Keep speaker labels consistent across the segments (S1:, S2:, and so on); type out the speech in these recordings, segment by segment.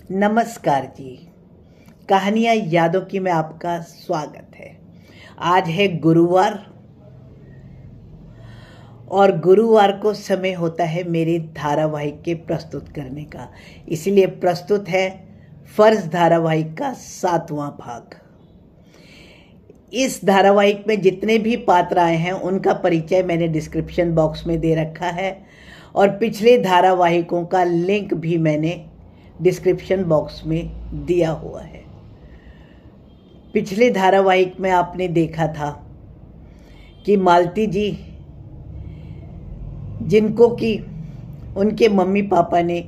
S1: नमस्कार जी। कहानियाँ यादों की में आपका स्वागत है। आज है गुरुवार और गुरुवार को समय होता है मेरे धारावाहिक के प्रस्तुत करने का, इसलिए प्रस्तुत है फर्ज धारावाहिक का 7वां भाग। इस धारावाहिक में जितने भी पात्र आए हैं उनका परिचय मैंने डिस्क्रिप्शन बॉक्स में दे रखा है और पिछले धारावाहिकों का लिंक भी मैंने डिस्क्रिप्शन बॉक्स में दिया हुआ है। पिछले धारावाहिक में आपने देखा था कि मालती जी, जिनको कि उनके मम्मी पापा ने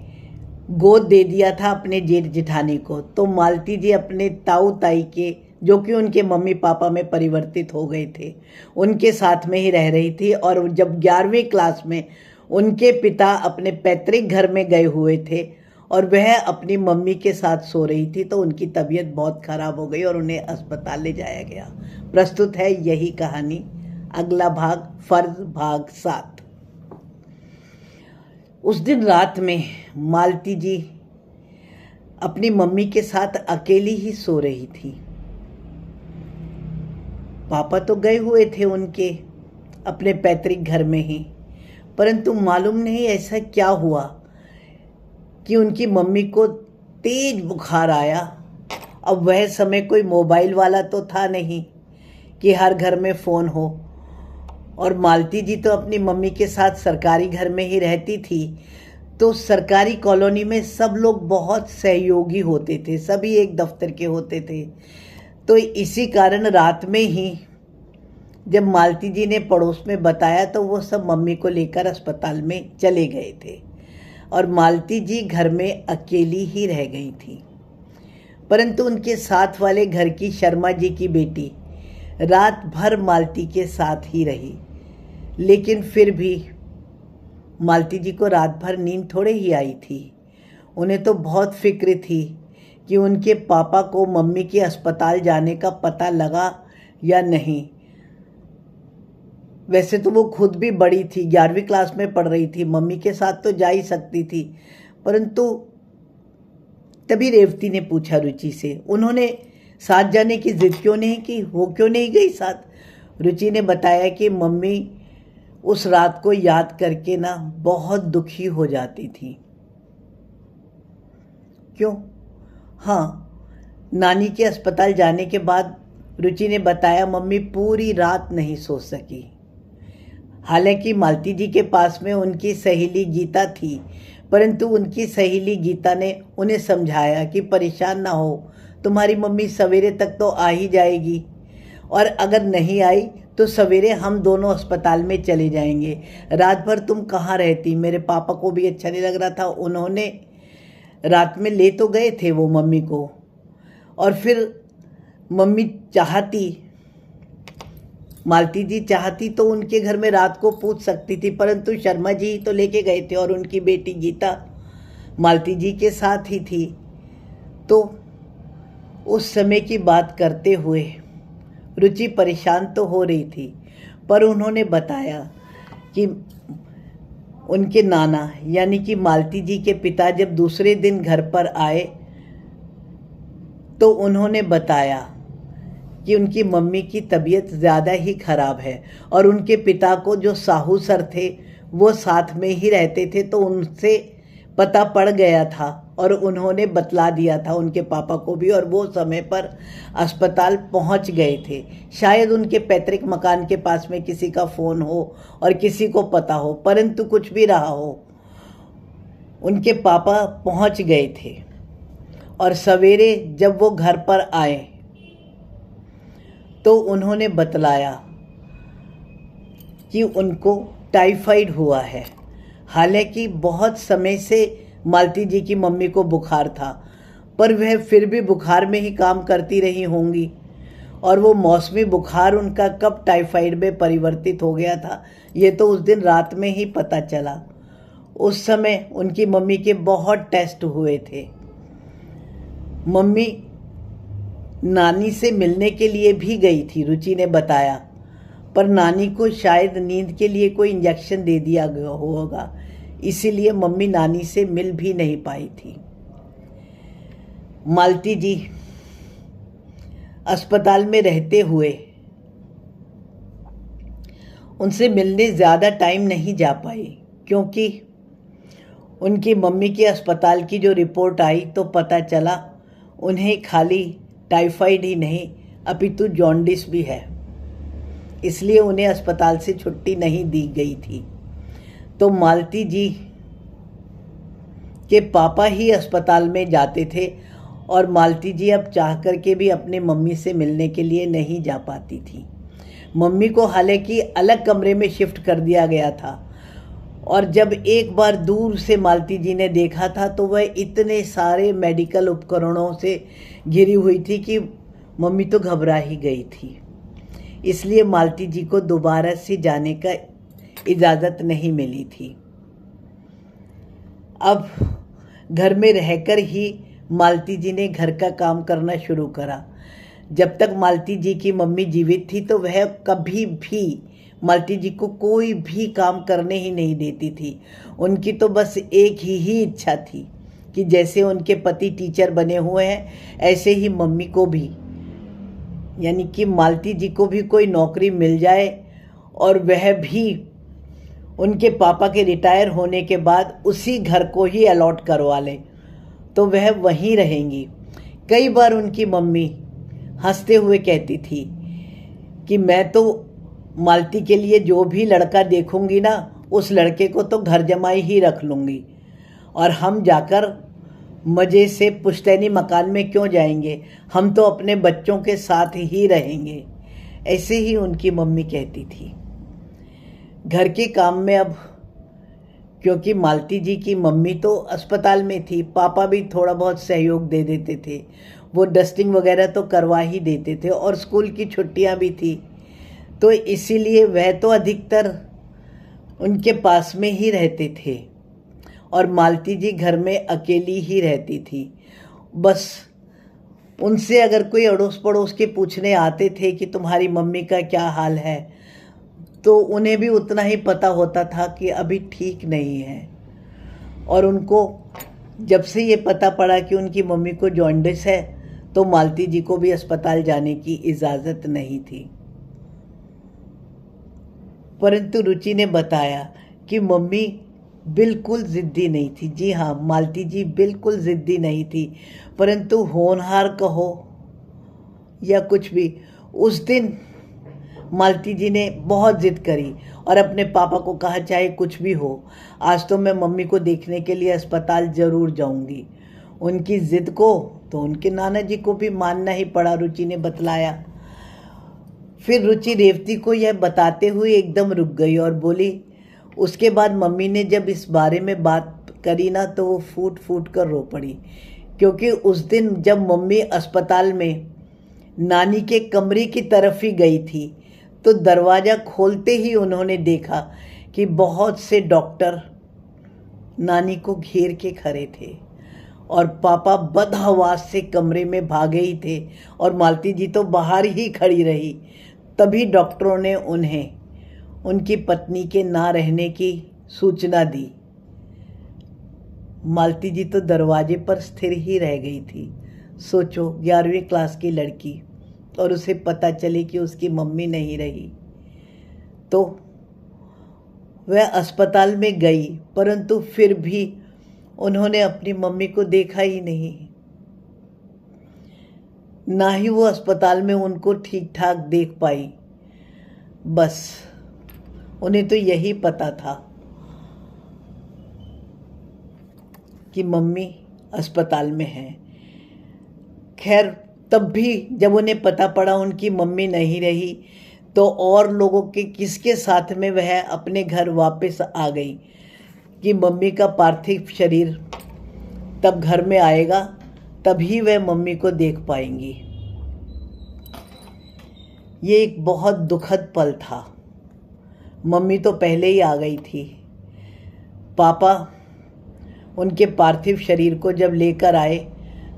S1: गोद दे दिया था अपने जेठ जेठानी को, तो मालती जी अपने ताऊ ताई के, जो कि उनके मम्मी पापा में परिवर्तित हो गए थे, उनके साथ में ही रह रही थी। और जब 11वीं क्लास में उनके पिता अपने पैतृक घर में गए हुए थे और वह अपनी मम्मी के साथ सो रही थी, तो उनकी तबीयत बहुत ख़राब हो गई और उन्हें अस्पताल ले जाया गया। प्रस्तुत है यही कहानी, अगला भाग, फर्ज भाग 7। उस दिन रात में मालती जी अपनी मम्मी के साथ अकेली ही सो रही थी। पापा तो गए हुए थे उनके अपने पैतृक घर में ही, परंतु मालूम नहीं ऐसा क्या हुआ कि उनकी मम्मी को तेज बुखार आया। अब वह समय कोई मोबाइल वाला तो था नहीं कि हर घर में फ़ोन हो, और मालती जी तो अपनी मम्मी के साथ सरकारी घर में ही रहती थी, तो सरकारी कॉलोनी में सब लोग बहुत सहयोगी होते थे, सभी एक दफ्तर के होते थे। तो इसी कारण रात में ही जब मालती जी ने पड़ोस में बताया तो वो सब मम्मी को लेकर अस्पताल में चले गए थे और मालती जी घर में अकेली ही रह गई थी। परंतु उनके साथ वाले घर की शर्मा जी की बेटी रात भर मालती के साथ ही रही, लेकिन फिर भी मालती जी को रात भर नींद थोड़े ही आई थी। उन्हें तो बहुत फिक्र थी कि उनके पापा को मम्मी के अस्पताल जाने का पता लगा या नहीं। वैसे तो वो खुद भी बड़ी थी, 11वीं क्लास में पढ़ रही थी, मम्मी के साथ तो जा ही सकती थी। परंतु तभी रेवती ने पूछा रुचि से, उन्होंने साथ जाने की जिद क्यों नहीं की, वो क्यों नहीं गई साथ। रुचि ने बताया कि मम्मी उस रात को याद करके ना बहुत दुखी हो जाती थी। क्यों? हाँ, नानी के अस्पताल जाने के बाद रुचि ने बताया मम्मी पूरी रात नहीं सो सकी। हालांकि मालती जी के पास में उनकी सहेली गीता थी, परंतु उनकी सहेली गीता ने उन्हें समझाया कि परेशान ना हो, तुम्हारी मम्मी सवेरे तक तो आ ही जाएगी, और अगर नहीं आई तो सवेरे हम दोनों अस्पताल में चले जाएंगे। रात भर तुम कहाँ रहती। मेरे पापा को भी अच्छा नहीं लग रहा था, उन्होंने रात में ले तो गए थे वो मम्मी को, और फिर मम्मी चाहती, मालती जी चाहती तो उनके घर में रात को पूछ सकती थी, परंतु शर्मा जी तो लेके गए थे और उनकी बेटी गीता मालती जी के साथ ही थी। तो उस समय की बात करते हुए रुचि परेशान तो हो रही थी, पर उन्होंने बताया कि उनके नाना यानी कि मालती जी के पिता जब दूसरे दिन घर पर आए तो उन्होंने बताया कि उनकी मम्मी की तबीयत ज़्यादा ही ख़राब है, और उनके पिता को जो साहू सर थे वो साथ में ही रहते थे, तो उनसे पता पड़ गया था और उन्होंने बतला दिया था उनके पापा को भी, और वो समय पर अस्पताल पहुंच गए थे। शायद उनके पैतृक मकान के पास में किसी का फ़ोन हो और किसी को पता हो, परंतु कुछ भी रहा हो, उनके पापा पहुंच गए थे। और सवेरे जब वो घर पर आए तो उन्होंने बतलाया कि उनको टाइफाइड हुआ है। हालांकि बहुत समय से मालती जी की मम्मी को बुखार था, पर वह फिर भी बुखार में ही काम करती रही होंगी, और वो मौसमी बुखार उनका कब टाइफाइड में परिवर्तित हो गया था ये तो उस दिन रात में ही पता चला। उस समय उनकी मम्मी के बहुत टेस्ट हुए थे। मम्मी नानी से मिलने के लिए भी गई थी, रुचि ने बताया, पर नानी को शायद नींद के लिए कोई इंजेक्शन दे दिया गया होगा, इसीलिए मम्मी नानी से मिल भी नहीं पाई थी। मालती जी अस्पताल में रहते हुए उनसे मिलने ज़्यादा टाइम नहीं जा पाई, क्योंकि उनकी मम्मी की अस्पताल की जो रिपोर्ट आई तो पता चला उन्हें खाली टाइफाइड ही नहीं अपितु जॉन्डिस भी है। इसलिए उन्हें अस्पताल से छुट्टी नहीं दी गई थी। तो मालती जी के पापा ही अस्पताल में जाते थे और मालती जी अब चाह कर के भी अपने मम्मी से मिलने के लिए नहीं जा पाती थी। मम्मी को हालांकि अलग कमरे में शिफ्ट कर दिया गया था, और जब एक बार दूर से मालती जी ने देखा था तो वह इतने सारे मेडिकल उपकरणों से घिरी हुई थी कि मम्मी तो घबरा ही गई थी। इसलिए मालती जी को दोबारा से जाने का इजाज़त नहीं मिली थी। अब घर में रहकर ही मालती जी ने घर का काम करना शुरू करा। जब तक मालती जी की मम्मी जीवित थी तो वह कभी भी मालती जी को कोई भी काम करने ही नहीं देती थी। उनकी तो बस एक ही इच्छा थी कि जैसे उनके पति टीचर बने हुए हैं ऐसे ही मम्मी को भी, यानी कि मालती जी को भी कोई नौकरी मिल जाए और वह भी उनके पापा के रिटायर होने के बाद उसी घर को ही अलॉट करवा ले तो वह वहीं रहेंगी। कई बार उनकी मम्मी हंसते हुए कहती थी कि मैं तो मालती के लिए जो भी लड़का देखूंगी ना उस लड़के को तो घर जमाई ही रख लूँगी, और हम जाकर मज़े से पुश्तैनी मकान में क्यों जाएंगे, हम तो अपने बच्चों के साथ ही रहेंगे। ऐसे ही उनकी मम्मी कहती थी। घर के काम में अब क्योंकि मालती जी की मम्मी तो अस्पताल में थी, पापा भी थोड़ा बहुत सहयोग दे देते थे, वो डस्टिंग वगैरह तो करवा ही देते थे, और स्कूल की छुट्टियां भी थी, तो इसीलिए वह तो अधिकतर उनके पास में ही रहते थे और मालती जी घर में अकेली ही रहती थी। बस उनसे अगर कोई अड़ोस पड़ोस के पूछने आते थे कि तुम्हारी मम्मी का क्या हाल है, तो उन्हें भी उतना ही पता होता था कि अभी ठीक नहीं है। और उनको जब से ये पता पड़ा कि उनकी मम्मी को जॉन्डिस है तो मालती जी को भी अस्पताल जाने की इजाज़त नहीं थी। परंतु रुचि ने बताया कि मम्मी बिल्कुल ज़िद्दी नहीं थी। जी हाँ, मालती जी बिल्कुल ज़िद्दी नहीं थी, परंतु होनहार कहो या कुछ भी, उस दिन मालती जी ने बहुत ज़िद करी और अपने पापा को कहा चाहे कुछ भी हो, आज तो मैं मम्मी को देखने के लिए अस्पताल ज़रूर जाऊंगी। उनकी ज़िद को तो उनके नाना जी को भी मानना ही पड़ा, रुचि ने बतलाया। फिर रुचि रेवती को यह बताते हुए एकदम रुक गई और बोली, उसके बाद मम्मी ने जब इस बारे में बात करी ना तो वो फूट फूट कर रो पड़ी, क्योंकि उस दिन जब मम्मी अस्पताल में नानी के कमरे की तरफ ही गई थी तो दरवाज़ा खोलते ही उन्होंने देखा कि बहुत से डॉक्टर नानी को घेर के खड़े थे और पापा बदहवास से कमरे में भागे ही थे और मालती जी तो बाहर ही खड़ी रही। तभी डॉक्टरों ने उन्हें उनकी पत्नी के ना रहने की सूचना दी। मालती जी तो दरवाजे पर स्थिर ही रह गई थी। सोचो, 11वीं क्लास की लड़की, और उसे पता चले कि उसकी मम्मी नहीं रही। तो वह अस्पताल में गई, परंतु फिर भी उन्होंने अपनी मम्मी को देखा ही नहीं, ना ही वो अस्पताल में उनको ठीक ठाक देख पाई। बस उन्हें तो यही पता था कि मम्मी अस्पताल में है। खैर, तब भी जब उन्हें पता पड़ा उनकी मम्मी नहीं रही तो और लोगों के किसके साथ में वह अपने घर वापस आ गई कि मम्मी का पार्थिव शरीर तब घर में आएगा, तभी वह मम्मी को देख पाएंगी। ये एक बहुत दुखद पल था। मम्मी तो पहले ही आ गई थी। पापा उनके पार्थिव शरीर को जब लेकर आए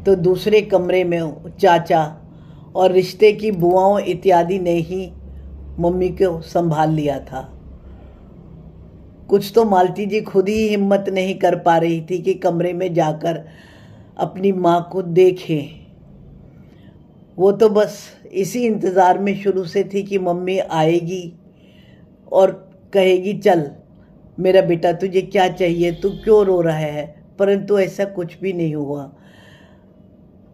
S1: तो दूसरे कमरे में चाचा और रिश्ते की बुआओं इत्यादि ने ही मम्मी को संभाल लिया था। कुछ तो मालती जी खुद ही हिम्मत नहीं कर पा रही थी कि कमरे में जाकर अपनी माँ को देखें। वो तो बस इसी इंतज़ार में शुरू से थी कि मम्मी आएगी और कहेगी चल मेरा बेटा तुझे क्या चाहिए, तू क्यों रो रहा है। परंतु ऐसा कुछ भी नहीं हुआ।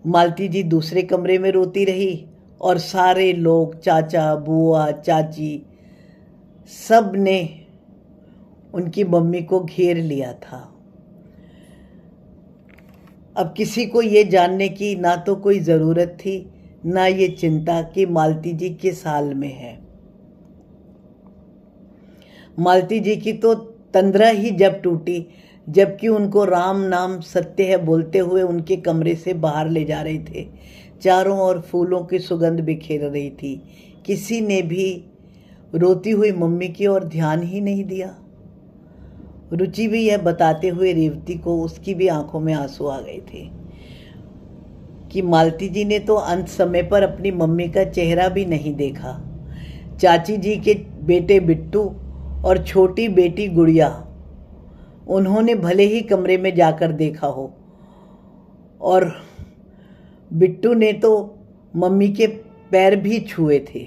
S1: मालती जी दूसरे कमरे में रोती रही और सारे लोग, चाचा, बुआ, चाची, सब ने उनकी मम्मी को घेर लिया था। अब किसी को ये जानने की ना तो कोई ज़रूरत थी, ना ये चिंता कि मालती जी किस हाल में है। मालती जी की तो तंद्रा ही जब टूटी जबकि उनको राम नाम सत्य है बोलते हुए उनके कमरे से बाहर ले जा रहे थे। चारों ओर फूलों की सुगंध बिखेर रही थी। किसी ने भी रोती हुई मम्मी की ओर ध्यान ही नहीं दिया। रुचि भी यह बताते हुए रेवती को उसकी भी आंखों में आंसू आ गए थे कि मालती जी ने तो अंत समय पर अपनी मम्मी का चेहरा भी नहीं देखा। चाची जी के बेटे बिट्टू और छोटी बेटी गुड़िया, उन्होंने भले ही कमरे में जाकर देखा हो, और बिट्टू ने तो मम्मी के पैर भी छुए थे,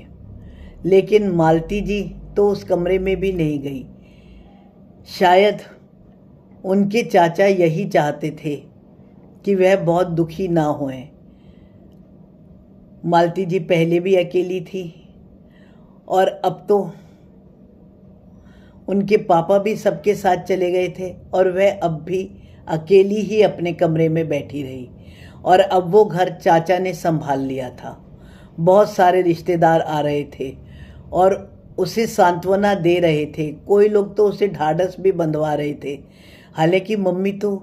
S1: लेकिन मालती जी तो उस कमरे में भी नहीं गई। शायद उनके चाचा यही चाहते थे कि वह बहुत दुखी ना होएं। मालती जी पहले भी अकेली थी और अब तो उनके पापा भी सबके साथ चले गए थे और वह अब भी अकेली ही अपने कमरे में बैठी रही। और अब वो घर चाचा ने संभाल लिया था। बहुत सारे रिश्तेदार आ रहे थे और उसे सांत्वना दे रहे थे। कोई लोग तो उसे ढाढ़स भी बंधवा रहे थे। हालांकि मम्मी तो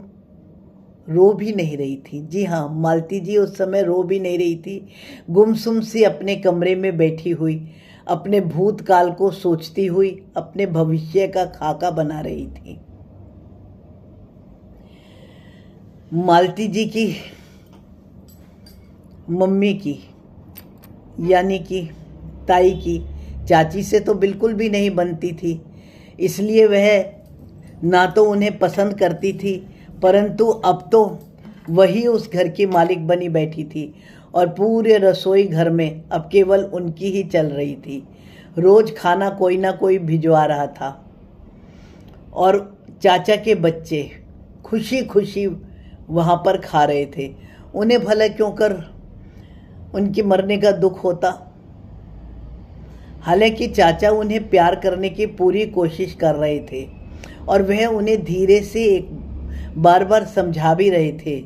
S1: रो भी नहीं रही थी। जी हाँ, मालती जी उस समय रो भी नहीं रही थी। गुमसुम सी अपने कमरे में बैठी हुई, अपने भूतकाल को सोचती हुई, अपने भविष्य का खाका बना रही थी। मालती जी की मम्मी की, यानी कि ताई की, चाची से तो बिल्कुल भी नहीं बनती थी। इसलिए वह ना तो उन्हें पसंद करती थी, परंतु अब तो वही उस घर की मालिक बनी बैठी थी और पूरे रसोई घर में अब केवल उनकी ही चल रही थी। रोज खाना कोई ना कोई भिजवा रहा था और चाचा के बच्चे खुशी खुशी वहाँ पर खा रहे थे। उन्हें भला क्यों कर उनके मरने का दुख होता। हालांकि चाचा उन्हें प्यार करने की पूरी कोशिश कर रहे थे और वह उन्हें धीरे से एक बार बार समझा भी रहे थे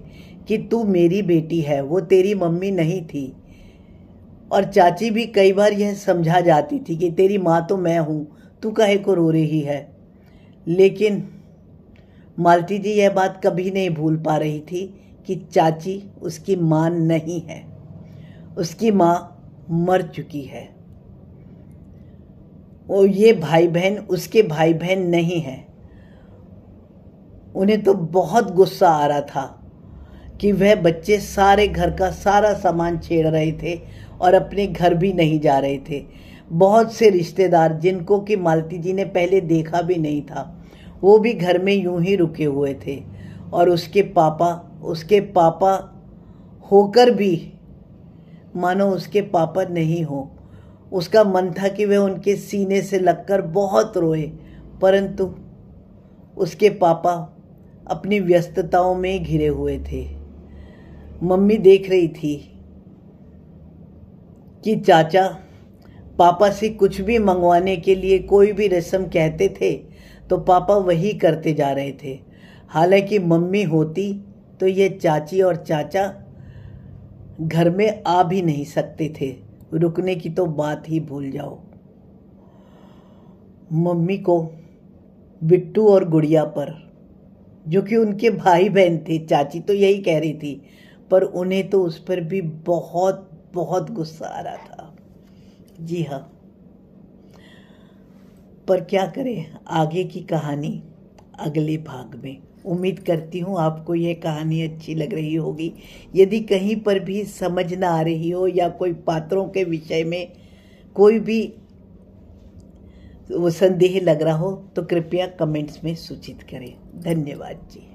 S1: कि तू मेरी बेटी है, वो तेरी मम्मी नहीं थी। और चाची भी कई बार यह समझा जाती थी कि तेरी माँ तो मैं हूँ, तू काहे को रो रही है। लेकिन मालती जी यह बात कभी नहीं भूल पा रही थी कि चाची उसकी माँ नहीं है, उसकी माँ मर चुकी है। और ये भाई बहन उसके भाई बहन नहीं हैं। उन्हें तो बहुत गुस्सा आ रहा था कि वह बच्चे सारे घर का सारा सामान छेड़ रहे थे और अपने घर भी नहीं जा रहे थे। बहुत से रिश्तेदार जिनको कि मालती जी ने पहले देखा भी नहीं था, वो भी घर में यूं ही रुके हुए थे। और उसके पापा होकर भी मानो उसके पापा नहीं हो। उसका मन था कि वह उनके सीने से लगकर बहुत रोए, परंतु उसके पापा अपनी व्यस्तताओं में घिरे हुए थे। मम्मी देख रही थी कि चाचा पापा से कुछ भी मंगवाने के लिए कोई भी रस्म कहते थे तो पापा वही करते जा रहे थे। हालांकि मम्मी होती तो ये चाची और चाचा घर में आ भी नहीं सकते थे, रुकने की तो बात ही भूल जाओ। मम्मी को बिट्टू और गुड़िया पर, जो कि उनके भाई बहन थे, चाची तो यही कह रही थी, पर उन्हें तो उस पर भी बहुत बहुत गुस्सा आ रहा था। जी हाँ, पर क्या करें, आगे की कहानी अगले भाग में। उम्मीद करती हूँ आपको ये कहानी अच्छी लग रही होगी। यदि कहीं पर भी समझ ना आ रही हो या कोई पात्रों के विषय में कोई भी संदेह लग रहा हो तो कृपया कमेंट्स में सूचित करें। धन्यवाद जी।